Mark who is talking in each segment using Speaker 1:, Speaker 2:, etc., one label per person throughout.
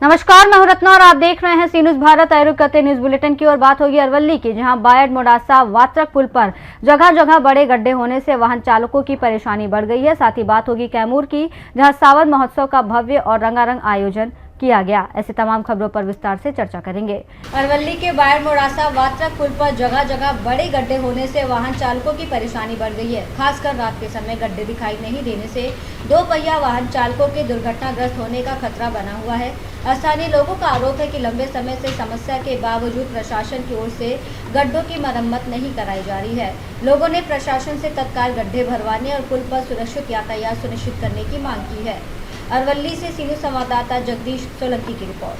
Speaker 1: नमस्कार, मैं हूं रत्ना और आप देख रहे हैं C news Bharat. Ayurveda news bulletin की ओर बात होगी अरवली की, जहां बायड मोडासा वात्रक पुल पर जगह जगह बड़े गड्ढे होने से वाहन चालकों की परेशानी बढ़ गई है। साथ ही बात होगी कैमूर की, जहां सावन महोत्सव का भव्य और रंगारंग आयोजन किया गया। ऐसे तमाम खबरों पर विस्तार से चर्चा करेंगे। अरवली के बायड मोडासा वात्रक पुल पर जगह जगह बड़े गड्ढे होने से वाहन चालकों की परेशानी बढ़ गई है। खासकर रात के समय गड्ढे दिखाई नहीं देने से दो पहिया वाहन चालकों के दुर्घटनाग्रस्त होने का खतरा बना हुआ है। स्थानीय लोगों का आरोप है कि लंबे समय से समस्या के बावजूद प्रशासन की ओर से गड्ढों की मरम्मत नहीं कराई जा रही है। लोगों ने प्रशासन से तत्काल गड्ढे भरवाने और पुल पर सुरक्षित यातायात सुनिश्चित करने की मांग की है। अरवली से सी न्यूज संवाददाता जगदीश सोलंकी की रिपोर्ट।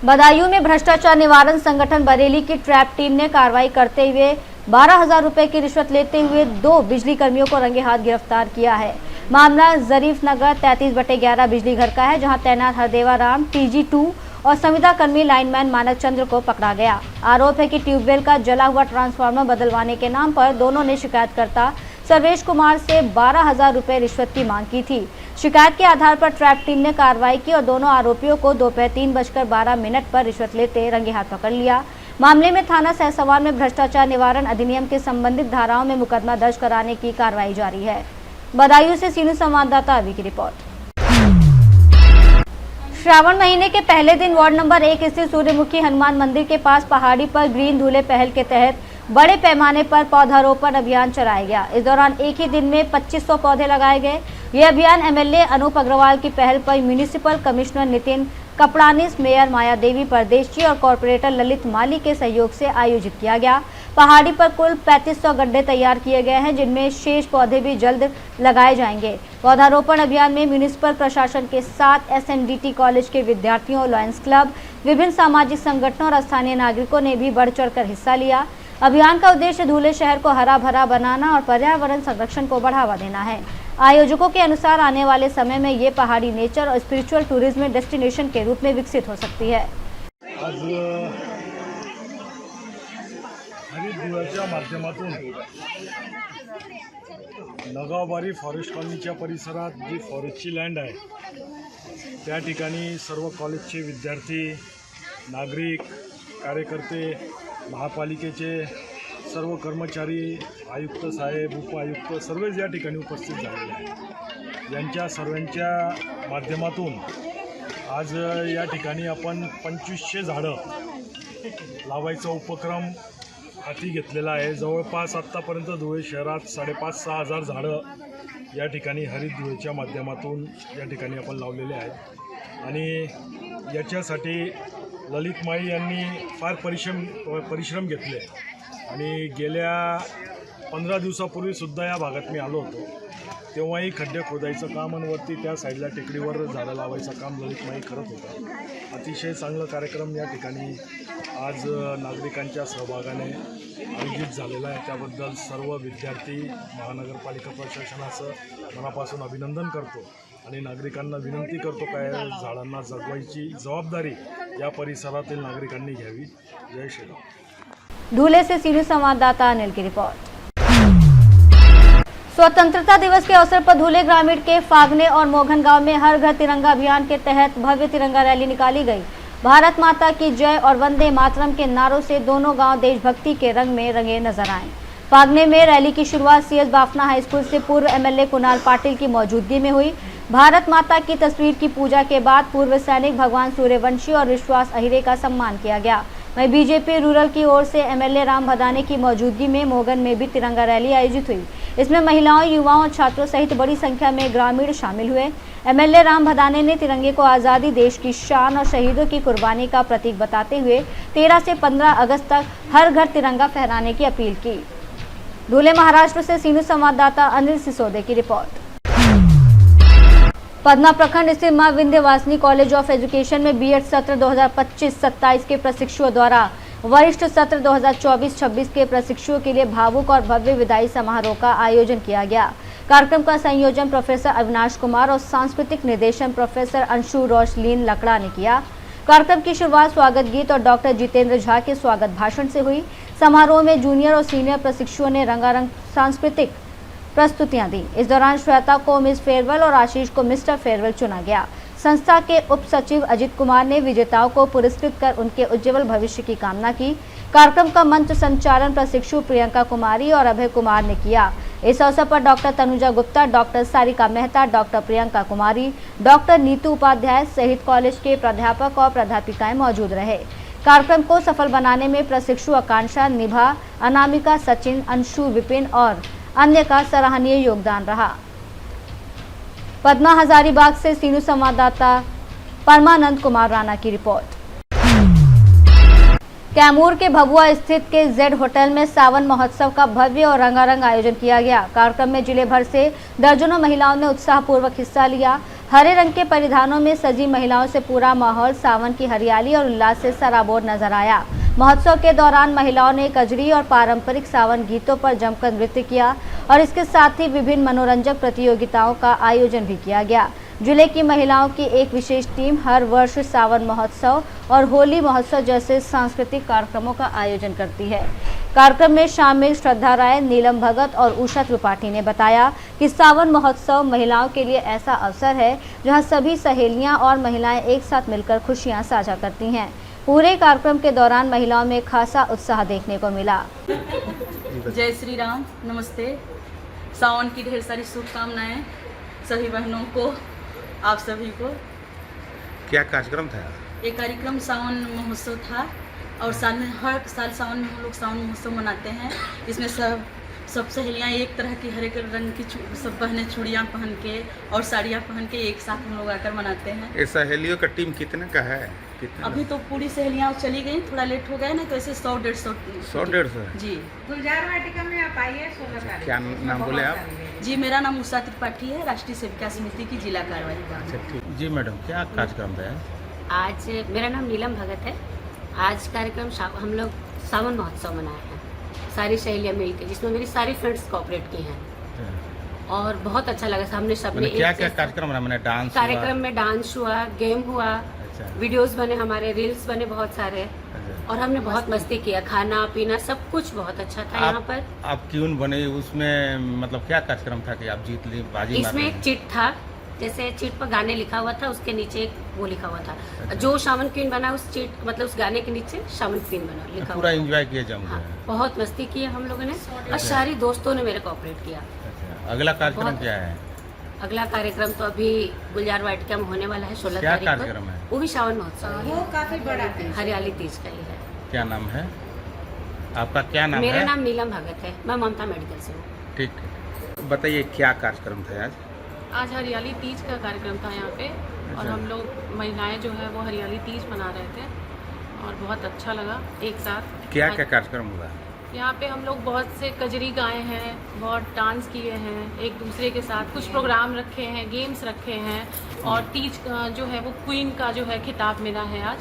Speaker 1: बदायूं में भ्रष्टाचार निवारण संगठन बरेली की ट्रैप टीम ने कार्रवाई करते हुए 12,000 रुपए की रिश्वत लेते हुए 2 बिजली कर्मियों को रंगे हाथ गिरफ्तार किया है। मामला जरीफ नगर 33/11 बिजली घर का है, जहां तैनात हरदेवा राम TG2 और संविदा कर्मी लाइनमैन मानक चंद्र को पकड़ा गया। आरोप है कि ट्यूबवेल का जला हुआ ट्रांसफार्मर बदलवाने के नाम पर दोनों ने शिकायतकर्ता सर्वेश कुमार से 12,000 रुपए रिश्वत की मांग की थी। शिकायत के आधार पर ट्रैप टीम ने कार्रवाई की और दोनों आरोपियों को दोपहर 3:12 पर रिश्वत लेते रंगे हाथ पकड़ लिया। मामले में थाना सहसवार में भ्रष्टाचार निवारण अधिनियम के संबंधित धाराओं में मुकदमा दर्ज कराने की कार्रवाई जारी है। बदायूं से सी न्यूज संवाददाता अभी की रिपोर्ट। श्रावण महीने के पहले दिन वार्ड नंबर 1 स्थित सूर्यमुखी हनुमान मंदिर के पास पहाड़ी पर ग्रीन धूले पहल के तहत बड़े पैमाने पर पौधारोपण अभियान चलाया गया। इस दौरान एक ही दिन में 2500 पौधे लगाए गए। यह अभियान MLA अनूप अग्रवाल की पहल पर म्यूनिसिपल कमिश्नर नितिन कपड़ानिस, मेयर माया देवी परदेशी और कॉर्पोरेटर ललित माली के सहयोग से आयोजित किया गया। पहाड़ी पर कुल 3500 गड्ढे तैयार किए गए हैं, जिनमें शेष पौधे भी जल्द लगाए जाएंगे। पौधारोपण अभियान में म्यूनिसिपल प्रशासन के साथ SNDT कॉलेज के विद्यार्थियों, लॉयंस क्लब, विभिन्न सामाजिक संगठनों और स्थानीय नागरिकों ने भी बढ़ चढ़कर हिस्सा लिया। अभियान का उद्देश्य धूले शहर को हरा भरा बनाना और पर्यावरण संरक्षण को बढ़ावा देना है। आयोजकों के अनुसार आने वाले समय में ये पहाड़ी नेचर और स्पिरिचुअल टूरिज्म डेस्टिनेशन के रूप में विकसित हो सकती है।
Speaker 2: आज हरित दिव्याच्या माध्यमातून नगावबारी फॉरेस्ट कॉलनीच्या परिसरात जी फॉरेस्टची लँड आहे त्या ठिकाणी सर्व कॉलेजचे विद्यार्थी, नागरिक, कार्यकर्ते, महापालिकेचे सर्व कर्मचारी, आयुक्त साहेब, उपआयुक्त सर्वच या ठिकाणी उपस्थित झालेले आहेत। यांच्या सर्वांच्या माध्यमातून आज या ठिकाणी आपण 2500 झाडं लावायचा उपक्रम हाती घेतलेला आहे। जवळपास आत्तापर्यंत धुळे शहरात 5,500-6 हजार झाडं या ठिकाणी हरित दिव्याच्या माध्यमातून या ठिकाणी आपण लावलेले आहेत। आणि याच्यासाठी ललित माळी यांनी फार परिश्रम घेतले आणि गेल्या 15 दिवसापूर्वीसुद्धा या भागात मी आलो होतो, तेव्हाही खड्डे खोदायचं काम आणि वरती त्या साईडला टेकडीवर झाडं लावायचं काम ललित माळी करत होता। अतिशय चांगला कार्यक्रम या ठिकाणी आज नागरिकांच्या सहभागाने आयोजित झालेला आहे। त्याबद्दल सर्व विद्यार्थी, महानगरपालिका प्रशासनाचं मनापासून अभिनंदन करतो आणि नागरिकांना विनंती करतो काय झाडांना जगवायची जबाबदारी या परिसरातील नागरिकांनी घ्यावी। जय श्रीराम।
Speaker 1: धूले से सी न्यूज संवाददाता अनिल की रिपोर्ट। स्वतंत्रता दिवस के अवसर पर धूले ग्रामीण के फागने और मोघन गांव में हर घर तिरंगा अभियान के तहत भव्य तिरंगा रैली निकाली गई। भारत माता की जय और वंदे मातरम के नारों से दोनों गांव देशभक्ति के रंग में रंगे नजर आए। फागने में रैली की शुरुआत CS बाफना हाई स्कूल से पूर्व MLA कुणाल पाटिल की मौजूदगी में हुई। भारत माता की तस्वीर की पूजा के बाद पूर्व सैनिक भगवान सूर्यवंशी और विश्वास अहिरे का सम्मान किया गया। वहीं BJP रूरल की ओर से MLA राम भदाने की मौजूदगी में मोगन में भी तिरंगा रैली आयोजित हुई। इसमें महिलाओं, युवाओं और छात्रों सहित बड़ी संख्या में ग्रामीण शामिल हुए। MLA राम भदाने ने तिरंगे को आज़ादी, देश की शान और शहीदों की कुर्बानी का प्रतीक बताते हुए 13 से 15 अगस्त तक हर घर तिरंगा फहराने की अपील की। धूले महाराष्ट्र से सी न्यूज संवाददाता अनिल सिसोदे की रिपोर्ट। पदना प्रखंड स्थित मां विंध्यवासिनी कॉलेज ऑफ एजुकेशन में B.Ed सत्र 2025-27 के प्रशिक्षुओं द्वारा वरिष्ठ सत्र 2024-26 के प्रशिक्षुओं के लिए भावुक और भव्य विदाई समारोह का आयोजन किया गया। कार्यक्रम का संयोजन प्रोफेसर अविनाश कुमार और सांस्कृतिक निर्देशन प्रोफेसर अंशु रोशलीन लकड़ा ने किया। कार्यक्रम की शुरुआत स्वागत गीत और डॉक्टर जितेंद्र झा के स्वागत भाषण से हुई। समारोह में जूनियर और सीनियर प्रशिक्षुओं ने रंगारंग सांस्कृतिक प्रस्तुतियां दी। इस दौरान श्वेता को मिस फेयरवेल और आशीष को मिस्टर फेयरवेल चुना गया। संस्था के उप सचिव अजित कुमार ने विजेताओं को पुरस्कृत कर उनके उज्जवल भविष्य की कामना की। कार्यक्रम का मंच संचालन प्रशिक्षु प्रियंका कुमारी और अभय कुमार ने किया। इस अवसर पर doctor Tanuja Gupta, doctor Sarika Mehta, doctor Priyanka Kumari, doctor Neetu Upadhyay सहित कॉलेज के प्राध्यापक और प्राध्यापिकाएं मौजूद रहे। कार्यक्रम को सफल बनाने में प्रशिक्षु आकांक्षा, निभा, अनामिका, सचिन, अंशु, विपिन और अन्य का सराहनीय योगदान रहा। पद्मा हजारीबाग से सीनू संवाददाता परमानंद कुमार राणा की रिपोर्ट। कैमूर के भभुआ स्थित के जेड होटल में सावन महोत्सव का भव्य और रंगारंग आयोजन किया गया। कार्यक्रम में जिले भर से दर्जनों महिलाओं ने उत्साहपूर्वक हिस्सा लिया। हरे रंग के परिधानों में सजी महिलाओं से पूरा माहौल सावन की हरियाली और उल्लास से सराबोर नजर आया। महोत्सव के दौरान महिलाओं ने कजरी और पारंपरिक सावन गीतों पर जमकर नृत्य किया और इसके साथ ही विभिन्न मनोरंजक प्रतियोगिताओं का आयोजन भी किया गया। जिले की महिलाओं की एक विशेष टीम हर वर्ष सावन महोत्सव और होली महोत्सव जैसे सांस्कृतिक कार्यक्रमों का आयोजन करती है। कार्यक्रम में शामिल श्रद्धा राय, नीलम भगत और उषा त्रिपाठी ने बताया कि सावन महोत्सव महिलाओं के लिए ऐसा अवसर है जहां सभी सहेलियां और महिलाएं एक साथ मिलकर खुशियां साझा करती हैं। पूरे कार्यक्रम के दौरान महिलाओं में खासा उत्साह देखने को मिला।
Speaker 3: जय श्री राम, नमस्ते। सावन की ढेर सारी शुभकामनाएं सभी बहनों को, आप सभी को।
Speaker 4: क्या कार्यक्रम था?
Speaker 3: ये कार्यक्रम सावन महोत्सव था और साल में हर साल सावन में हम लोग सावन महोत्सव मनाते हैं। इसमें सब सहेलियाँ एक तरह की हर एक रंग की सब बहनें चूड़ियाँ पहन के और साड़ियाँ पहन के एक साथ हम लोग आकर मनाते हैं।
Speaker 4: ये सहेलियों का टीम कितने का है?
Speaker 3: अभी तो पूरी सहेलियाँ चली गई, थोड़ा लेट हो गया ना, तो ऐसे 100-150 जी।
Speaker 5: गुलजार वाटिका में आप आइए 16 तारीख।
Speaker 4: क्या नाम बोले आप?
Speaker 3: जी, मेरा नाम उषा त्रिपाठी है, राष्ट्रीय सेविका समिति की जिला कार्यवाही।
Speaker 4: अच्छा, ठीक। जी मैडम, क्या कार्यक्रम था?
Speaker 6: आज मेरा नाम नीलम भगत है। आज कार्यक्रम हम लोग सावन महोत्सव मनाए हैं, सारी सहेलियाँ मिलकर, जिसमें मेरी सारी फ्रेंड्स कोऑपरेट की हैं और बहुत अच्छा लगा। हमने सबने
Speaker 4: क्या क्या कार्यक्रम बना? मैंने डांस
Speaker 6: कार्यक्रम में डांस हुआ, गेम हुआ, वीडियोस बने, हमारे रील्स बने बहुत सारे और हमने बहुत मस्ती किया। खाना पीना सब कुछ बहुत अच्छा था। यहाँ पर
Speaker 4: आप क्यों बने? उसमें मतलब क्या कार्यक्रम था कि आप जीत ली, बाजी?
Speaker 6: इसमें एक चिट था, जैसे चिट पर गाने लिखा हुआ था, उसके नीचे एक वो लिखा हुआ था। जो सावन क्वीन बना उस चिट मतलब उस गाने के नीचे सावन क्वीन बना लिखा
Speaker 4: पूरा
Speaker 6: हुआ।
Speaker 4: एंजॉय किया जम
Speaker 6: हाँ, बहुत मस्ती की हम लोगों ने और सारी दोस्तों ने मेरे कोऑपरेट किया।
Speaker 4: अगला कार्यक्रम क्या है?
Speaker 6: अगला कार्यक्रम तो अभी गुलजार वाटिका में होने वाला है 16
Speaker 4: क्या
Speaker 6: तारीख
Speaker 4: कार्यक्रम
Speaker 6: को।
Speaker 4: है?
Speaker 6: वो भी सावन महोत्सव है,
Speaker 5: वो काफी बड़ा है,
Speaker 6: हरियाली तीज का ही है।
Speaker 4: क्या नाम है आपका? क्या नाम
Speaker 6: मेरा
Speaker 4: है?
Speaker 6: नाम नीलम भगत है, मैं ममता मेडिकल से हूँ।
Speaker 4: ठीक ठीक। बताइए क्या कार्यक्रम था आज?
Speaker 7: आज हरियाली तीज का कार्यक्रम था यहाँ पे और हम लोग महिलाएं जो है वो हरियाली तीज मना रहे थे और बहुत अच्छा लगा एक साथ।
Speaker 4: क्या क्या कार्यक्रम हुआ?
Speaker 7: यहाँ पे हम लोग बहुत से कजरी गाए हैं, बहुत डांस किए हैं एक दूसरे के साथ, कुछ प्रोग्राम रखे हैं, गेम्स रखे हैं और तीज जो है वो क्वीन का जो है खिताब मिला है आज।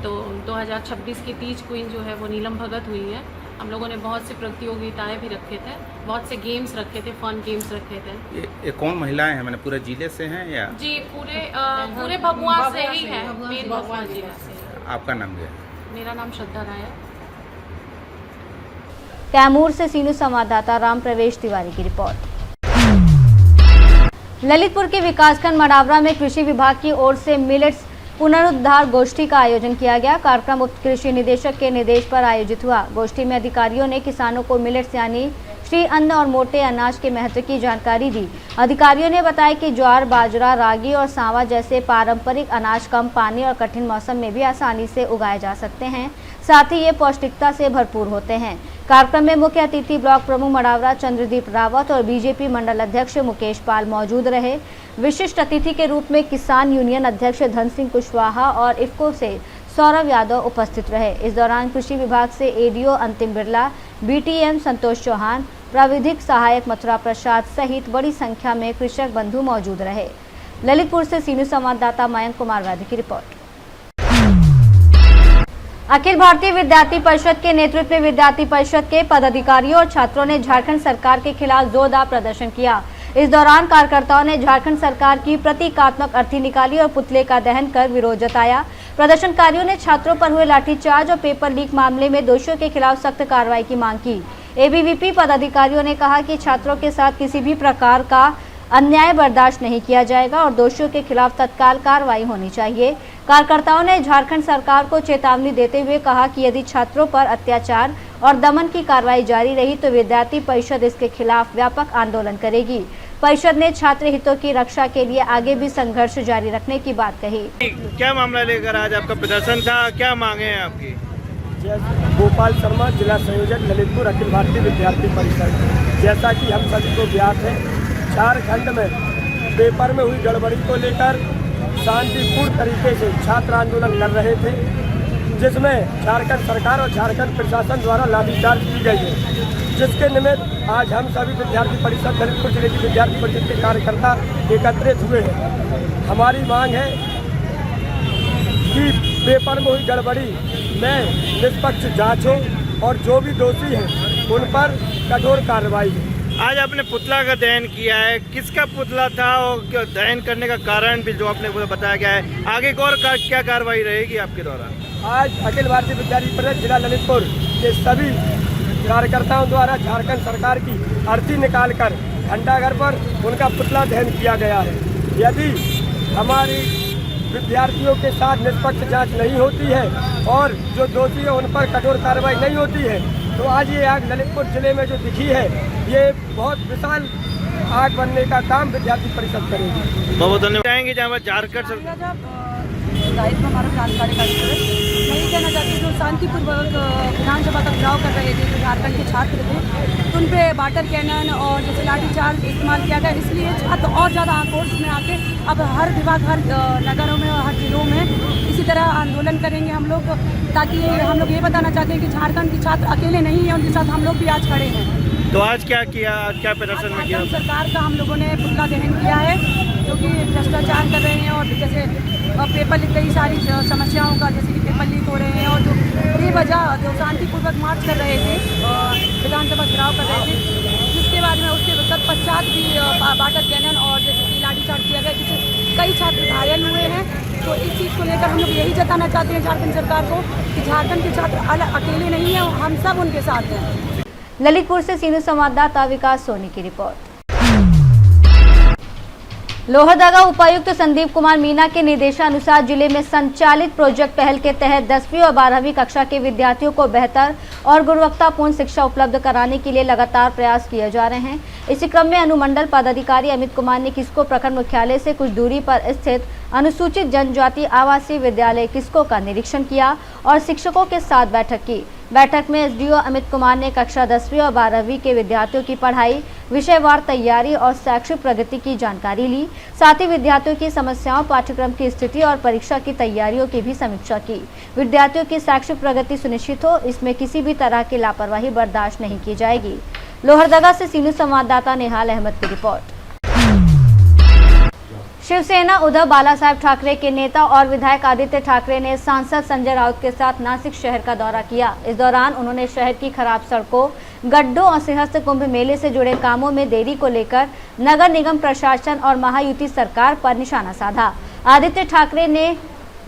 Speaker 7: तो 2026 की तीज क्वीन जो है वो नीलम भगत हुई है। हम लोगों ने बहुत से प्रतियोगिताएं भी रखे थे, बहुत से गेम्स रखे थे, फन गेम्स रखे थे।
Speaker 4: ये कौन महिलाएं हैं? मैंने पूरे जिले से हैं या?
Speaker 7: जी, पूरे भभुआ से ही है, मेन भभुआ जिला से।
Speaker 4: आपका नाम क्या है?
Speaker 7: मेरा नाम श्रद्धा राय है।
Speaker 1: कैमूर से सीनू संवाददाता राम प्रवेश तिवारी की रिपोर्ट। ललितपुर के विकासखंड मडावरा में कृषि विभाग की ओर से मिलेट्स पुनरुद्धार गोष्ठी का आयोजन किया गया। कार्यक्रम उप कृषि निदेशक के निर्देश पर आयोजित हुआ। गोष्ठी में अधिकारियों ने किसानों को मिलेट्स यानी श्री अन्न और मोटे अनाज के महत्व की जानकारी दी। अधिकारियों ने बताया कि ज्वार, बाजरा, रागी और सांवा जैसे पारंपरिक अनाज कम पानी और कठिन मौसम में भी आसानी से उगाए जा सकते हैं, साथ ही ये पौष्टिकता से भरपूर होते हैं। कार्यक्रम में मुख्य अतिथि ब्लॉक प्रमुख मडावरा चंद्रदीप रावत और बीजेपी मंडल अध्यक्ष मुकेश पाल मौजूद रहे। विशिष्ट अतिथि के रूप में किसान यूनियन अध्यक्ष धन सिंह कुशवाहा और इफ्को से सौरभ यादव उपस्थित रहे। इस दौरान कृषि विभाग से एडीओ अंतिम बिरला, बीटीएम संतोष चौहान, प्राविधिक सहायक मथुरा प्रसाद सहित बड़ी संख्या में कृषक बंधु मौजूद रहे। ललितपुर से सीनियर संवाददाता मयंक कुमार वैद्य की रिपोर्ट। अखिल भारतीय विद्यार्थी परिषद के नेतृत्व में विद्यार्थी परिषद के पदाधिकारियों और छात्रों ने झारखंड सरकार के खिलाफ जोरदार प्रदर्शन किया। इस दौरान कार्यकर्ताओं ने झारखंड सरकार की प्रतीकात्मक अर्थी निकाली और पुतले का दहन कर विरोध जताया। प्रदर्शनकारियों ने छात्रों पर हुए लाठीचार्ज और पेपर लीक मामले में दोषियों के खिलाफ सख्त कार्रवाई की मांग की। एबीवीपी पदाधिकारियों ने कहा कि छात्रों के साथ किसी भी प्रकार का अन्याय बर्दाश्त नहीं किया जाएगा और दोषियों के खिलाफ तत्काल कार्रवाई होनी चाहिए। कार्यकर्ताओं ने झारखंड सरकार को चेतावनी देते हुए कहा कि यदि छात्रों पर अत्याचार और दमन की कार्रवाई जारी रही तो विद्यार्थी परिषद इसके खिलाफ व्यापक आंदोलन करेगी। परिषद ने छात्र हितों की रक्षा के लिए आगे भी संघर्ष जारी रखने की बात कही।
Speaker 8: क्या मामला लेकर आज आपका प्रदर्शन था, क्या मांगे हैं आपकी?
Speaker 9: गोपाल शर्मा, जिला संयोजक ललितपुर अखिल भारतीय विद्यार्थी परिषद। जैसा कि हम सभी को ज्ञात है, झारखंड में पेपर में हुई गड़बड़ी को लेकर शांतिपूर्ण तरीके से छात्र आंदोलन कर रहे थे, जिसमें झारखंड सरकार और झारखंड प्रशासन द्वारा लाठीचार्ज की गई है, जिसके निमित्त आज हम सभी विद्यार्थी परिषद ललितपुर जिले की विद्यार्थी परिषद के कार्यकर्ता एकत्रित हुए हैं। हमारी मांग है कि पेपर में हुई गड़बड़ी में निष्पक्ष जांच हो और जो भी दोषी हैं उन पर कठोर कार्रवाई हो।
Speaker 8: आज आपने पुतला का दहन किया है, किसका पुतला था और दहन करने का कारण भी जो आपने बताया गया है, आगे और क्या कार्रवाई रहेगी आपके द्वारा?
Speaker 9: आज अखिल भारतीय विद्यार्थी परिषद जिला ललितपुर के सभी कार्यकर्ताओं द्वारा झारखंड सरकार की अर्थी निकालकर घंटाघर पर उनका पुतला दहन किया गया है। यदि हमारी विद्यार्थियों के साथ निष्पक्ष जांच नहीं होती है और जो दोषी है उन पर कठोर कार्रवाई नहीं होती है तो आज ये आग ललितपुर जिले में जो दिखी है ये बहुत विशाल आग बनने का काम विद्यार्थी परिषद करेगी।
Speaker 8: बहुत धन्यवाद। चाहेंगे जहाँ झारखंड
Speaker 10: दायित्व हमारा क्रांतिकारी कार्यक्रम है। मैं ये कहना चाहती हूँ जो शांतिपूर्वक विधानसभा का चुनाव कर रहे थे, जो झारखंड के छात्र थे, उन पे वाटर कैनन और जैसे लाठीचार्ज इस्तेमाल किया गया, इसलिए छात्र और ज़्यादा आक्रोश में आके अब हर विभाग, हर नगरों में और हर जिलों में इसी तरह आंदोलन करेंगे हम लोग, ताकि हम लोग ये बताना चाहते हैं कि झारखंड के छात्र अकेले नहीं हैं, उनके साथ हम लोग भी आज खड़े हैं।
Speaker 8: तो आज क्या किया, आज क्या प्रदर्शन में किया?
Speaker 10: सरकार का हम लोगों ने पुतला दहन किया है, जो कि भ्रष्टाचार कर रहे हैं और जैसे पेपर लीक, कई सारी समस्याओं का जैसे कि पेपर लीक हो रहे हैं और जो बेवजह जो शांतिपूर्वक मार्च कर रहे थे, विधानसभा चुनाव कर रहे थे, जिसके बाद में उसके तत्पश्चात भी वाटर कैनन और जैसे कि लाठीचार्ज किया गया, जिससे कई छात्र घायल हुए हैं। तो इस चीज़ को लेकर हम लोग यही जताना चाहते हैं झारखंड सरकार को कि झारखंड के छात्र अकेले नहीं हैं, हम सब उनके साथ हैं।
Speaker 1: ललितपुर से सीनियर संवाददाता विकास सोनी की रिपोर्ट। लोहरदगा उपायुक्त संदीप कुमार मीना के निर्देशानुसार जिले में संचालित प्रोजेक्ट पहल के तहत 10वीं और 12वीं कक्षा के विद्यार्थियों को बेहतर और गुणवत्तापूर्ण शिक्षा उपलब्ध कराने के लिए लगातार प्रयास किए जा रहे हैं। इसी क्रम में अनुमंडल पदाधिकारी अमित कुमार ने किस्को प्रखंड मुख्यालय से कुछ दूरी पर स्थित अनुसूचित जनजाति आवासीय विद्यालय किस्को का निरीक्षण किया और शिक्षकों के साथ बैठक की। बैठक में एसडीओ अमित कुमार ने कक्षा 10वीं और 12वीं के विद्यार्थियों की पढ़ाई, विषयवार तैयारी और शैक्षिक प्रगति की जानकारी ली। साथ ही विद्यार्थियों की समस्याओं, पाठ्यक्रम की स्थिति और परीक्षा की तैयारियों की भी समीक्षा की। विद्यार्थियों की शैक्षिक प्रगति सुनिश्चित हो, इसमें किसी भी तरह की लापरवाही बर्दाश्त नहीं की जाएगी। लोहरदगा से सीनियर संवाददाता नेहाल अहमद की रिपोर्ट। शिवसेना उद्धव बालासाहेब ठाकरे के नेता और विधायक आदित्य ठाकरे ने सांसद संजय राउत के साथ नासिक शहर का दौरा किया। इस दौरान उन्होंने शहर की खराब सड़कों, गड्ढों और सिंहस्थ कुंभ मेले से जुड़े कामों में देरी को लेकर नगर निगम प्रशासन और महायुति सरकार पर निशाना साधा। आदित्य ठाकरे ने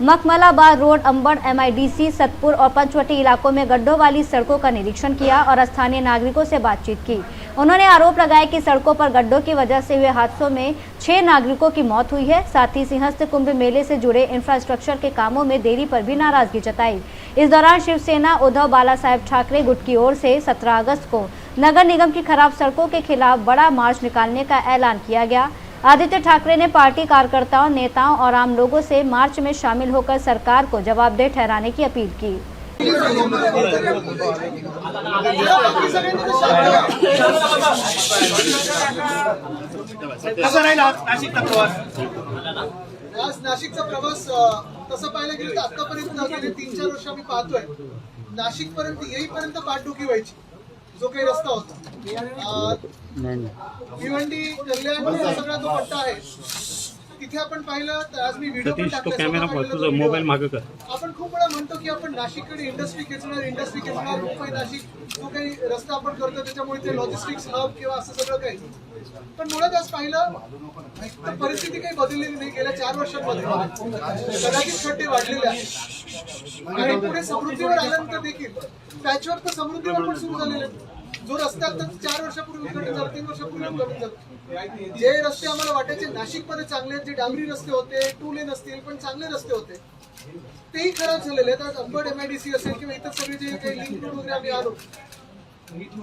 Speaker 1: मखमलाबाद रोड, अंबड़, MIDC, सतपुर और पंचवटी इलाकों में गड्ढों वाली सड़कों का निरीक्षण किया और स्थानीय नागरिकों से बातचीत की। उन्होंने आरोप लगाया कि सड़कों पर गड्ढों की वजह से हुए हादसों में 6 नागरिकों की मौत हुई है। साथ ही सिंहस्थ कुंभ मेले से जुड़े इंफ्रास्ट्रक्चर के कामों में देरी पर भी नाराजगी जताई। इस दौरान शिवसेना उद्धव बालासाहेब ठाकरे गुट की ओर से 17 अगस्त को नगर निगम की खराब सड़कों के खिलाफ बड़ा मार्च निकालने का ऐलान किया गया। आदित्य ठाकरे ने पार्टी कार्यकर्ताओं, नेताओं और आम लोगों से मार्च में शामिल होकर सरकार को जवाबदेह ठहराने की अपील की।
Speaker 11: आज नाशिकचा प्रवास तसं पाहायला गेलं तर आतापर्यंत गेले 3-4 वर्ष आम्ही पाहतोय नाशिक पर्यंत येईपर्यंत पाठदुखी व्हायची, जो काही रस्ता होता भिवंडी कल्याण सगळा जो पट्टा आहे तिथे आपण पाहिलं तर आज मी व्हिडिओ पण टाकला, मोबाईल मागे कर। आपण खूप वेळा म्हणतो की आपण नाशिककडे इंडस्ट्री खेचणार मुंबई नाशिक जो काही रस्ता आपण करतो त्याच्यामुळे ते लॉजिस्टिक्स हब किंवा असं सगळं काही, पण मुळात आज पाहिलं तर परिस्थिती काही बदललेली नाही। गेल्या 4 वर्षांमध्ये कदाचित खड्डे वाढलेले आहेत आणि पुढे समृद्धीवर आल्यानंतर देखील पॅचवर्क तर समृद्धीवर पण सुरू झालेले आहे। जो रस्ता आता 4 वर्षापूर्वी उद्घाटन झालं, 3 वर्षापूर्वी उद्घाटन झालं. जे रस्ते आम्हाला वाटायचे नाशिकमध्ये चांगले आहेत, जे डांबरी रस्ते होते, 2 लेन असतील पण चांगले रस्ते होते, तेही खराब झालेले आहेत. आज अंबड MIDC असेल किंवा इतर सगळे जे काही लिंक रोड वगैरे आम्ही आलो,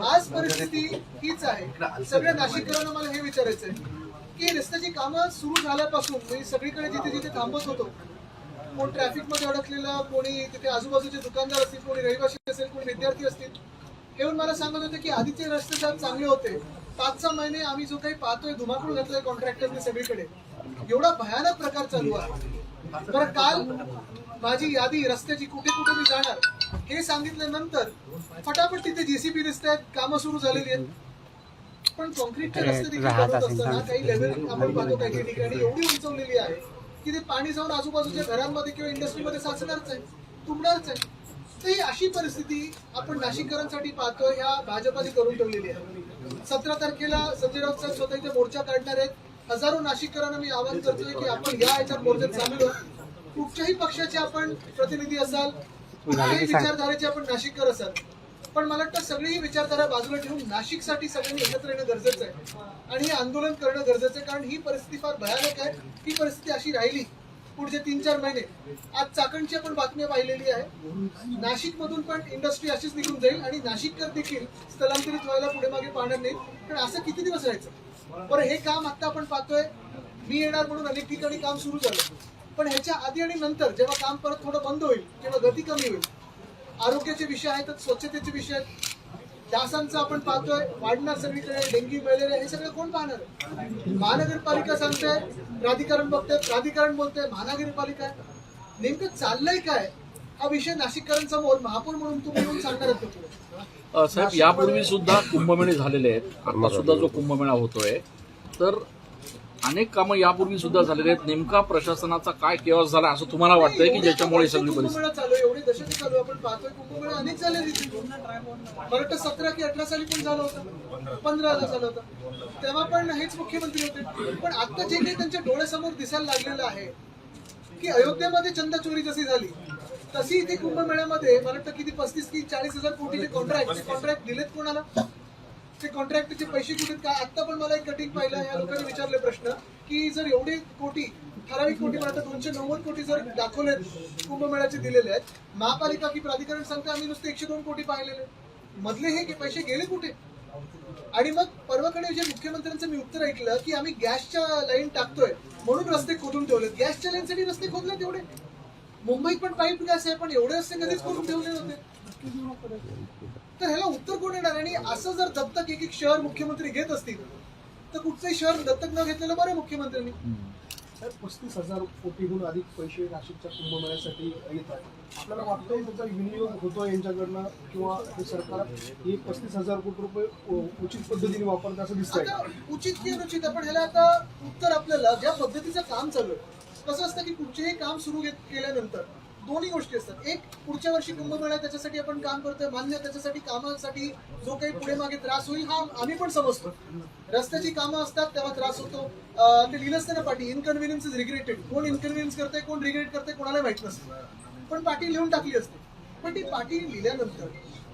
Speaker 11: आज परिस्थिती हीच आहे. सगळ्या नाशिककरांना मला हे विचारायचं आहे की रस्त्याची कामं सुरू झाल्यापासून मी सगळीकडे जिथे जिथे थांबत होतो, कोण ट्रॅफिकमध्ये अडकलेला, कोणी तिथे आजूबाजूचे दुकानदार असतील, कोणी रहिवासी असेल, कोणी विद्यार्थी असतील, येऊन मला सांगत होते की आधीचे रस्ते साहेब चांगले होते, 5-6 महिने आम्ही जो काही पाहतोय धुमाकूळ घातलाय कॉन्ट्रॅक्टरने सगळीकडे, एवढा भयानक प्रकार चालू आहे. बरं, काल माझी यादी रस्त्याची कुठे कुठे मी जाणार हे सांगितल्यानंतर फटाफट तिथे JCB रस्ते आहेत, कामं सुरू झालेली आहेत. पण कॉन्क्रीटचे रस्ते देखील बनवत असताना काही लेवल आपण पाहतो काही ठिकाणी एवढी उंचवलेली आहे की ते पाणी जाऊन आजूबाजूच्या घरांमध्ये किंवा इंडस्ट्रीमध्ये साचणारच आहे, तुंबणारच आहे. तर ही अशी परिस्थिती आपण नाशिककरांसाठी पाहतोय, ह्या भाजपाने करून ठेवलेली आहे. 17 तारखेला संजय राऊत साहेब स्वतः इथे मोर्चा काढणार आहेत. हजारो नाशिककरांना मी आवाहन करतोय की आपण या याच्यात मोर्चात सामील व्हा. कुठच्याही पक्षाचे आपण प्रतिनिधी असाल, कुठल्याही विचारधारेचे आपण नाशिककर असाल, पण मला वाटतं सगळी विचारधारा बाजूला ठेवून नाशिकसाठी सगळ्यांनी एकत्र येणं गरजेचं आहे आणि हे आंदोलन करणं गरजेचं आहे. कारण ही परिस्थिती फार भयानक आहे. ही परिस्थिती अशी राहिली पुढचे 3-4 महिने. आज चाकणची आपण बातम्या पाहिलेली आहे, नाशिकमधून पण इंडस्ट्री अशीच निघून जाईल आणि नाशिककर देखील स्थलांतरित व्हायला पुढे मागे पाहणार नाही. पण असं किती दिवस राहायचं? बरं, हे काम आता आपण पाहतोय, मी येणार म्हणून अनेक ठिकाणी काम सुरू झालं, पण ह्याच्या आधी आणि नंतर जेव्हा काम परत थोडं बंद होईल किंवा गती कमी होईल, आरोग्याचे विषय आहेत, स्वच्छतेचे विषय आहेत, डासांचं आपण पाहतोय वाढणार सगळीकडे, डेंग्यू मलेरिया, हे सगळं कोण पाहणार? महानगरपालिका सांगते, प्राधिकरण बघते, प्राधिकरण बोलते, महानगरपालिका. नेमकं चाललंय काय हा विषय नाशिककरांसमोर महापौर म्हणून तुम्ही येऊन सांगणार आहात?
Speaker 12: साहेब, यापूर्वी सुद्धा कुंभमेळे झालेले आहेत, आता सुद्धा जो कुंभमेळा होतोय, तर अनेक कामं यापूर्वी सुद्धा झालेले आहेत. नेमका प्रशासनाचा काय केवास झाला असं तुम्हाला वाटतंय की ज्याच्यामुळे सगळी
Speaker 11: कुंभमेळा चालू आहे, एवढे दशक चालू आपण पाहतोय, कुंभमेळा अनेक झाले. मला वाटतं 17 की 18 साली पण झालं होतं, 15ला झालं होतं, तेव्हा पण हेच मुख्यमंत्री होते. पण आता जे काही त्यांच्या डोळ्यासमोर दिसायला लागलेलं आहे की अयोध्येमध्ये चंदा चोरी जशी झाली तशी इथे कुंभमेळ्यामध्ये मला वाटतं किती 35 की 40,000 कोटीचे कॉन्ट्रॅक्ट दिलेत कोणाला? ते कॉन्ट्रॅक्टचे पैसे कुठे काय? आता पण मला एक कटिंग पाहिलं, या लोकांनी विचारले प्रश्न की जर एवढे कोटी, ठराविक कोटी मला 290 कोटी जर दाखवलेत कुंभमेळ्याचे दिलेले आहेत, महापालिका की प्राधिकरण सांगते आम्ही नुसते 102 कोटी पाहिलेले, मधले हे पैसे गेले कुठे? आणि मग परवाकडे जे मुख्यमंत्र्यांचं मी उत्तर ऐकलं की आम्ही गॅसच्या लाईन टाकतोय म्हणून रस्ते खोदून ठेवलेत. गॅसच्या लाईनसाठी रस्ते खोदले तेवढे? मुंबईत पण पाईप गॅस आहे, पण एवढे रस्ते कधीच करून ठेवले नव्हते. तर ह्याला उत्तर कोण येणार? आणि असं जर दत्तक एक शहर मुख्यमंत्री घेत असतील तर कुठचंही शहर दत्तक न घेतलेलं बरं मुख्यमंत्र्यांनी.
Speaker 9: 35,000 कोटीहून अधिक पैसे नाशिकच्या कुंभमेळ्यासाठी येतात. आपल्याला वाटतं त्याचा विनियोग होतो यांच्याकडनं किंवा हे सरकार हे 35,000 कोटी रुपये उचित पद्धतीने वापरतं असं दिसतंय?
Speaker 11: उचित की अनुचित आपण ह्याला आता उत्तर आपल्याला ज्या पद्धतीचं काम चालू आहे, कसं असतं की कुठचेही काम सुरू केल्यानंतर दोन्ही गोष्टी असतात. एक, पुढच्या वर्षी कुंभमेळा त्याच्यासाठी आपण काम करतोय, मान्य, त्याच्यासाठी कामासाठी जो काही पुढे मागे त्रास होईल हा आम्ही पण समजतो. रस्त्याची कामं असतात तेव्हा त्रास होतो, ते लिहिलं असतं ना पाटी, इनकन्व्हिनियन्स इज रिग्रेटेड. कोण इनकन्व्हिनियन्स करतंय, कोण रिग्रेट करतंय कोणाला माहित नसतं, पण पाटी लिहून टाकली असते. पण ती पाटी लिहिल्यानंतर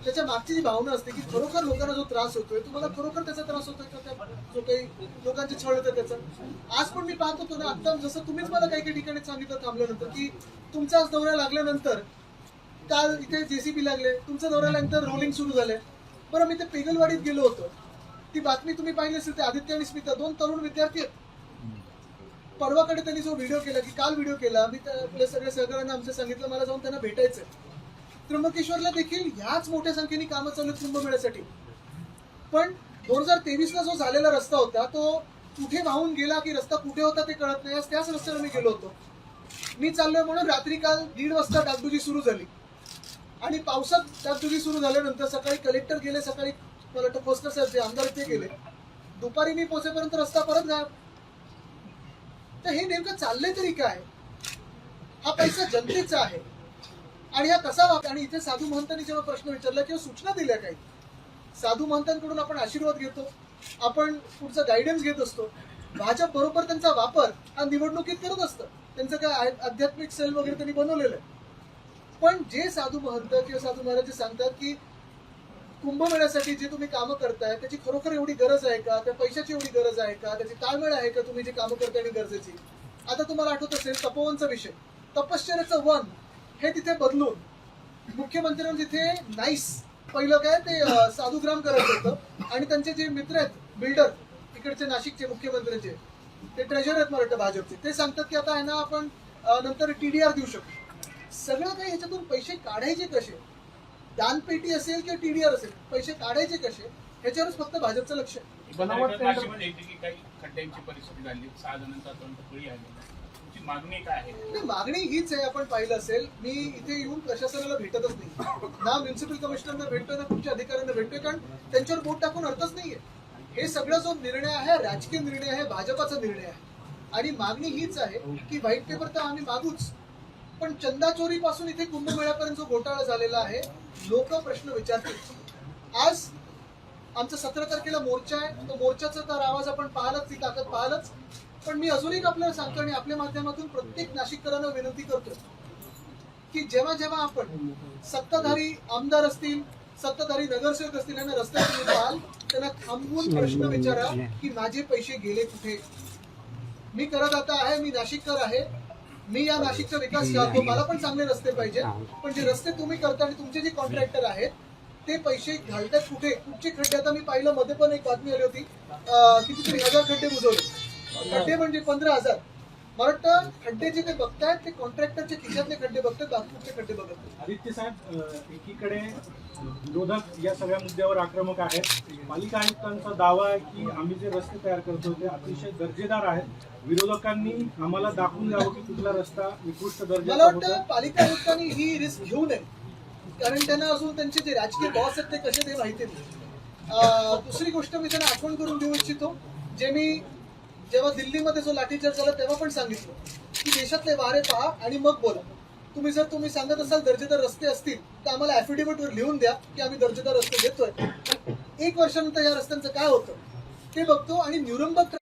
Speaker 11: त्याच्या मागची जी भावना असते की खरोखर लोकांना जो त्रास होतोय, तुम्हाला खरोखर त्याचा त्रास होतोय का, त्या जो काही लोकांचे छळ होतं त्याचा. आज पण मी पाहत होतो ना, आता जसं तुम्हीच मला काही काही ठिकाणी सांगितलं थांबल्यानंतर की तुमचा आज दौरा लागल्यानंतर काल इथे JCB लागले, तुमचा दौरा लागल्यानंतर रोलिंग सुरू झाले. बरं, मी ते पेगलवाडीत गेलो होतो, ती बातमी तुम्ही पाहिली असेल, ते आदित्य आणि स्मिता 2 तरुण विद्यार्थी आहेत. परवाकडे त्यांनी जो व्हिडिओ केला की काल व्हिडिओ केला, मी आपल्या सगळ्या सहकाऱ्यांना आमचं सांगितलं मला जाऊन त्यांना भेटायचंय. त्र्यंबकेश्वरला देखील ह्याच मोठ्या संख्येने कामं चालू आहेत कुंभमेळ्यासाठी. पण 2023ला जो झालेला रस्ता होता तो कुठे वाहून गेला की रस्ता कुठे होता ते कळत नाही. त्याच रस्त्यावर मी गेलो होतो. मी चाललोय म्हणून रात्री काल 1:30 वाजता डागडुजी सुरू झाली आणि पावसात डागडुजी सुरू झाल्यानंतर सकाळी कलेक्टर गेले, सकाळी मला वाटतं खोसकर साहेब जे आमदार ते गेले, दुपारी मी पोहोचेपर्यंत रस्ता परत गायब. तर हे नेमकं चाललंय तरी काय? हा पैसा जनतेचा आहे आणि हा कसा वापर? आणि इथे साधू महंतांनी जेव्हा प्रश्न विचारला किंवा सूचना दिल्या काही, साधू महंतांकडून आपण आशीर्वाद घेतो, आपण पुढचा गायडन्स घेत असतो. भाजप बरोबर त्यांचा वापर हा निवडणुकीत करत असतं, त्यांचं काय आध्यात्मिक सेल वगैरे त्यांनी बनवलेलं आहे. पण जे साधू महंत किंवा साधू महाराज सांगतात की कुंभमेळ्यासाठी जे तुम्ही कामं करताय त्याची खरोखर एवढी गरज आहे का? त्या पैशाची एवढी गरज आहे का? त्याची ताळमेळ आहे का तुम्ही जे कामं करताय आणि गरजेची? आता तुम्हाला आठवत असेल तपोवनचा विषय, तपश्चर्याचं वन हे तिथे बदलून मुख्यमंत्र्यांनी तिथे नाईस पहिलं काय ते साधुग्राम करायचं होतं आणि त्यांचे जे मित्र आहेत बिल्डर इकडचे नाशिकचे मुख्यमंत्र्यांचे ते ट्रेजर आहेत मला वाटतं भाजपचे, ते सांगतात की आता आहे ना आपण नंतर TDR देऊ शकतो. सगळं काही ह्याच्यातून पैसे काढायचे कसे, दानपेटी असेल किंवा TDR असेल, पैसे काढायचे कसे ह्याच्यावरच फक्त भाजपचं लक्ष आहे.
Speaker 13: काही खड्ड्यांची परिस्थिती झाली, 6 जणांचा बळी आलेला, तुमची मागणी काय आहे?
Speaker 11: मागणी हीच आहे. आपण पाहिलं असेल मी इथे येऊन प्रशासनाला भेटतच नाही, ना म्युन्सिपल कमिशनरना भेटतोय ना तुमच्या अधिकाऱ्यांना भेटतोय, कारण त्यांच्यावर बोट टाकून अर्थच नाहीये. हे सगळा जो निर्णय आहे राजकीय निर्णय आहे, भाजपाचा निर्णय आहे आणि मागणी हीच आहे की व्हाईट पेपर तर आम्ही मागूच, पण चंदा चोरीपासून इथे कुंभमेळ्यापर्यंत जो घोटाळा झालेला आहे लोक प्रश्न विचारतील. आज आमचा 17 तारखेला मोर्चा आहे, तो मोर्चाचा तर आवाज आपण पाहालच, ती ताकद पाहालच, पण मी अजूनही आपल्याला सांगतो आणि आपल्या माध्यमातून प्रत्येक नाशिककरांना विनंती करतो की जेव्हा जेव्हा आपण सत्ताधारी आमदार असतील, सत्ताधारी नगरसेवक असतील यांना रस्त्यावर पाहाल त्यांना थांबवून प्रश्न विचारा की माझे पैसे गेले कुठे. मी करदाता आहे, मी नाशिककर आहे, मी या नाशिकचा विकास करतो, मला पण चांगले रस्ते पाहिजे, पण जे रस्ते तुम्ही करता आणि तुमचे जे कॉन्ट्रॅक्टर आहेत ते पैसे घालतात कुठे, कुठचे खड्डे. आता मी पाहिलं मध्ये पण एक बातमी आली होती कितीतरी 1000 खड्डे बुजवले, खड्डे म्हणजे 15,000. मला वाटतं खड्डे जे ते बघतायत ते कॉन्ट्रॅक्टरच्या खिशातले खड्डे बघतात, बाकीचे खड्डे बघत नाही.
Speaker 14: आदित्य साहेब, एकीकडे विरोधक या सगळ्या मुद्द्यावर आक्रमक आहेत. पालिका आयुक्तांचा दावा आहे की आम्ही जे रस्ते तयार करतो ते अतिशय दर्जेदार आहेत. विरोधकांनी आम्हाला दाखवून द्यावं की कुठला रस्ता निकृष्ट दर्जाचा.
Speaker 11: मला वाटतं पालिका आयुक्तांनी ही रिस्क घेऊ नये, कारण त्यांना अजून त्यांचे जे राजकीय बॉस आहेत ते कसे ते माहिती नाही. दुसरी गोष्ट मी त्यांना आठवण करून देऊ इच्छितो, जे मी जेव्हा दिल्लीमध्ये जो लाठीचार्ज झाला तेव्हा पण सांगितलं की देशातले वारे पहा आणि मग बोला. तुम्ही सांगत असाल दर्जेदार रस्ते असतील तर आम्हाला ॲफिडेव्हिटवर लिहून द्या की आम्ही दर्जेदार रस्ते देतोय. 1 वर्षानंतर या रस्त्यांचं काय होतं ते बघतो. आणि न्यूरमबर्ग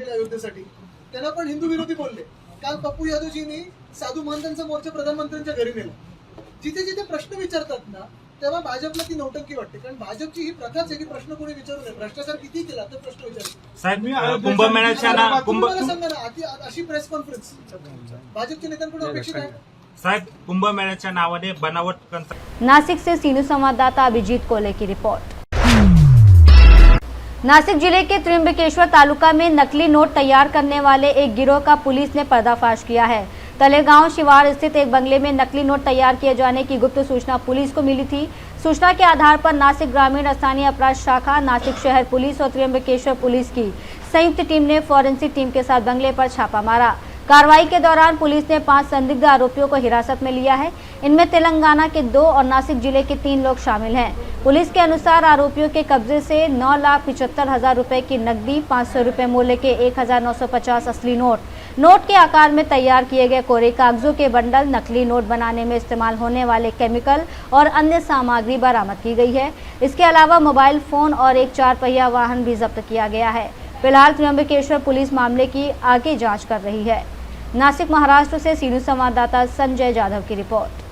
Speaker 11: अयोध्येसाठी त्यांना पण हिंदू विरोधी बोलले. काल पप्पू यादवजींनी साधू महंतांचा मोर्चा प्रधानमंत्र्यांच्या घरी नेला. जिथे जिथे प्रश्न विचारतात ना तेव्हा भाजपला ती नौटंकी वाटते, कारण भाजपची ही प्रथाच आहे की प्रश्न कोणी विचारू नये. भ्रष्टाचार किती केला तर प्रश्न विचारतो.
Speaker 8: साहेब, कुंभमेळ्याच्या
Speaker 11: तुम्हाला सांगा ना अशी प्रेस कॉन्फरन्स भाजपच्या नेत्यांकडून अपेक्षित आहे.
Speaker 4: साहेब, कुंभमेळ्याच्या नावाने बनावट.
Speaker 1: नासिक से सीनू संवाददाता अभिजीत कोले की रिपोर्ट। नासिक जिले के त्र्यंबकेश्वर तालुका में नकली नोट तैयार करने वाले एक गिरोह का पुलिस ने पर्दाफाश किया है। तलेगांव शिवार स्थित एक बंगले में नकली नोट तैयार किए जाने की गुप्त सूचना पुलिस को मिली थी। सूचना के आधार पर नासिक ग्रामीण स्थानीय अपराध शाखा, नासिक शहर पुलिस और त्र्यंबकेश्वर पुलिस की संयुक्त टीम ने फॉरेंसिक टीम के साथ बंगले पर छापा मारा। कार्रवाई के दौरान पुलिस ने 5 संदिग्ध आरोपियों को हिरासत में लिया है। इनमें तेलंगाना के 2 और नासिक जिले के 3 लोग शामिल हैं। पुलिस के अनुसार आरोपियों के कब्जे से 9,75,000 रुपए की नकदी, 500 रुपए मूल्य के 1,950 असली नोट के आकार में तैयार किए गए कोरे कागजों के बंडल, नकली नोट बनाने में इस्तेमाल होने वाले केमिकल और अन्य सामग्री बरामद की गई है। इसके अलावा मोबाइल फोन और एक 4 पहिया वाहन भी जब्त किया गया है। फिलहाल त्र्यंबकेश्वर पुलिस मामले की आगे जांच कर रही है। नासिक महाराष्ट्र से सीनू संवाददाता संजय जाधव की रिपोर्ट।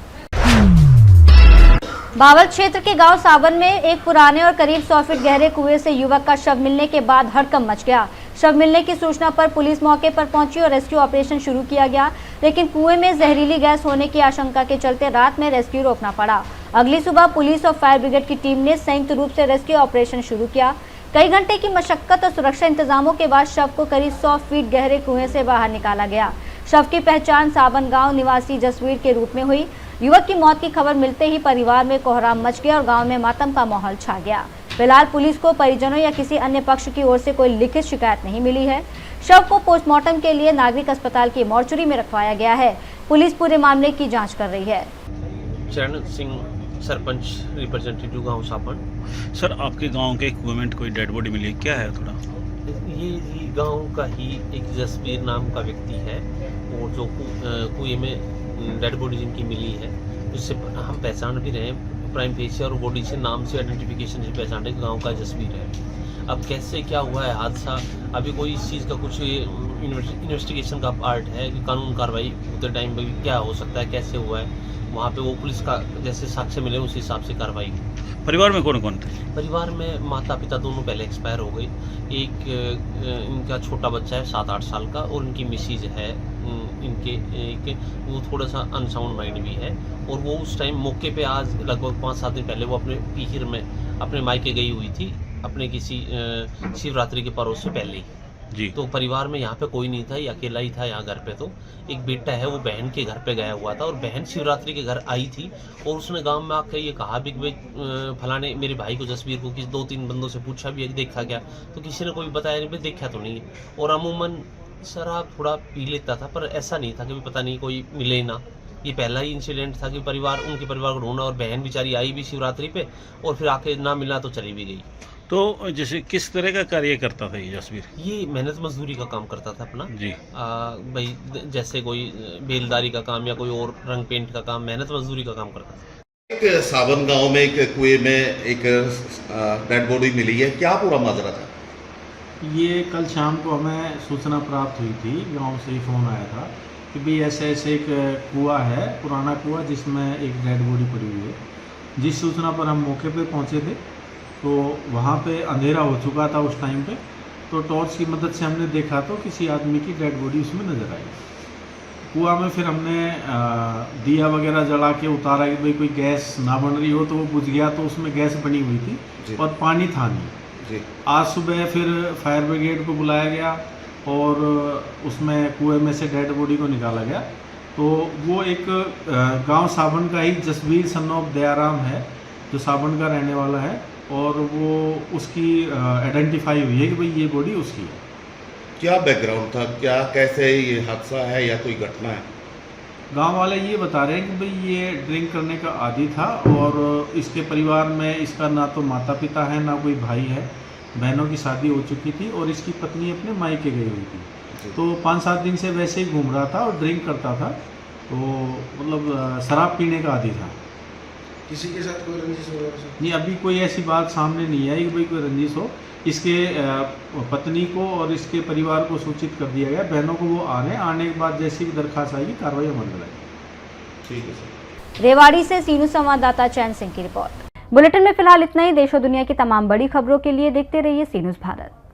Speaker 1: बावल क्षेत्र के गांव सावन में एक पुराने और करीब 100 फीट गहरे कुएं से युवक का शव मिलने के बाद हड़कंप मच गया। शव मिलने की सूचना पर पुलिस मौके पर पहुंची और रेस्क्यू ऑपरेशन शुरू किया गया, लेकिन कुएं में जहरीली गैस होने की आशंका के चलते रात में रेस्क्यू रोकना पड़ा। अगली सुबह पुलिस और फायर ब्रिगेड की टीम ने संयुक्त रूप से रेस्क्यू ऑपरेशन शुरू किया। कई घंटे की मशक्कत और सुरक्षा इंतजामों के बाद शव को करीब 100 फीट गहरे कुएं से बाहर निकाला गया। शव की पहचान सावन गांव निवासी जसवीर के रूप में हुई। युवक की मौत की खबर मिलते ही परिवार में कोहराम मच गया और गांव में मातम का माहौल छा गया। फिलहाल पुलिस को परिजनों या किसी अन्य पक्ष की ओर से कोई लिखित शिकायत नहीं मिली है। शव को पोस्टमार्टम के लिए नागरिक अस्पताल की मॉर्चरी में रखवाया गया है। पुलिस पूरे मामले की जाँच कर रही है।
Speaker 15: चरण सिंह, सरपंच रिप्रेजेंटेटिव गांव सापन।
Speaker 16: सर, आपके गांव के कुएं में कोई डेड बॉडी मिली, क्या है थोड़ा?
Speaker 15: ये गांव का ही एक जसवीर नाम का व्यक्ति है और जो कुएं में डेड बॉडी जिनकी मिली है उससे हम पहचान भी रहे हैं। प्राइम फेस और बॉडी से नाम से आइडेंटिफिकेशन से पहचान रहे गाँव का जसवीर है। अब कैसे क्या हुआ है हादसा, अभी कोई इस चीज़ का कुछ इन्वेस्टिगेशन का पार्ट है कि कानून कार्रवाई उतने टाइम में क्या हो सकता है, कैसे हुआ है, वहाँ पे वो पुलिस का जैसे साक्ष्य मिले उस हिसाब से कार्रवाई।
Speaker 16: परिवार में कौन कौन थे?
Speaker 15: परिवार में माता पिता दोनों पहले एक्सपायर हो गए। एक इनका छोटा बच्चा है 7-8 साल का, और इनकी मिसीज है इनके एक, वो थोड़ा सा अनसाउंड माइंड भी है, और वो उस टाइम मौके पे आज लगभग 5-7 दिन पहले वो अपने पीहिर में अपने मायके गई हुई थी, अपने किसी शिवरात्रि के पर्व से पहले ही
Speaker 16: जी।
Speaker 15: तो परिवार में यहाँ पे कोई नहीं था, ये अकेला ही था यहाँ घर पे। तो एक बेटा है वो बहन के घर पे गया हुआ था, और बहन शिवरात्रि के घर आई थी, और उसने गांव में आकर ये कहा भी कि भाई फलाने मेरे भाई को जसवीर को किसी 2-3 बंदों से पूछा भी है देखा क्या, तो किसी ने कोई बताया नहीं, भाई देखा तो नहीं है। और अमूमन शराब थोड़ा पी लेता था, पर ऐसा नहीं था कि पता नहीं कोई मिले ना। ये पहला ही इंसिडेंट था कि उनके परिवार को ढूंढना, और बहन बेचारी आई भी शिवरात्रि पे और फिर आके ना मिला तो चली भी गई।
Speaker 16: तो जैसे किस तरह का कार्य करता था ये जसवीर?
Speaker 15: ये मेहनत मजदूरी का काम करता था अपना
Speaker 16: जी।
Speaker 15: भाई जैसे कोई बेलदारी का काम या कोई और रंग पेंट का काम, मेहनत मजदूरी का काम करता था।
Speaker 17: एक सावन गांव में एक कुएं में एक डेड बॉडी मिली है, क्या पूरा माजरा था?
Speaker 14: ये कल शाम को हमें सूचना प्राप्त हुई थी, गांव से ही फ़ोन आया था कि भाई ऐसे ऐसे एक कुआं है, पुराना कुआं जिसमें एक डेड बॉडी पड़ी हुई है। जिस सूचना पर हम मौके पे पहुंचे थे तो वहाँ पे अंधेरा हो चुका था उस टाइम पे, तो टॉर्च की मदद से हमने देखा तो किसी आदमी की डेड बॉडी उसमें नज़र आई। कुआं में फिर हमने दिया वगैरह जला के उतारा कि भाई कोई गैस ना बन रही हो, तो वो बुझ गया, तो उसमें गैस बनी हुई थी और पानी था नहीं। आज सुबह फिर फायर ब्रिगेड को बुलाया गया और उसमें कुएं में से डेड बॉडी को निकाला गया। तो वो एक गांव साबन का ही जसवीर सन ऑफ दयाराम है, जो साबन का रहने वाला है, और वो उसकी आइडेंटिफाई हुई है कि भाई ये बॉडी उसकी है।
Speaker 17: क्या बैकग्राउंड था, क्या कैसे ये हादसा है या कोई घटना है?
Speaker 14: गांव वाले ये बता रहे हैं कि भाई ये ड्रिंक करने का आदी था, और इसके परिवार में इसका ना तो माता पिता है ना कोई भाई है, बहनों की शादी हो चुकी थी और इसकी पत्नी अपने मायके गई हुई थी। तो 5-7 दिन से वैसे ही घूम रहा था और ड्रिंक करता था, तो मतलब शराब पीने का आदी था।
Speaker 11: किसी के साथ कोई रंजिश वगैरह?
Speaker 14: नहीं, अभी कोई ऐसी बात सामने नहीं आई कि भाई कोई रंजिश हो। इसके पत्नी को और इसके परिवार को सूचित कर दिया गया, बहनों को वो आने के बाद जैसी भी दरखास्त आएगी कार्रवाई अमल में लाएगी।
Speaker 17: ठीक है सर।
Speaker 1: रेवाड़ी से सीनू संवाददाता चैन सिंह की रिपोर्ट। बुलेटिन में फिलहाल इतना ही। देश और दुनिया की तमाम बड़ी खबरों के लिए देखते रहिए सी न्यूज़ भारत।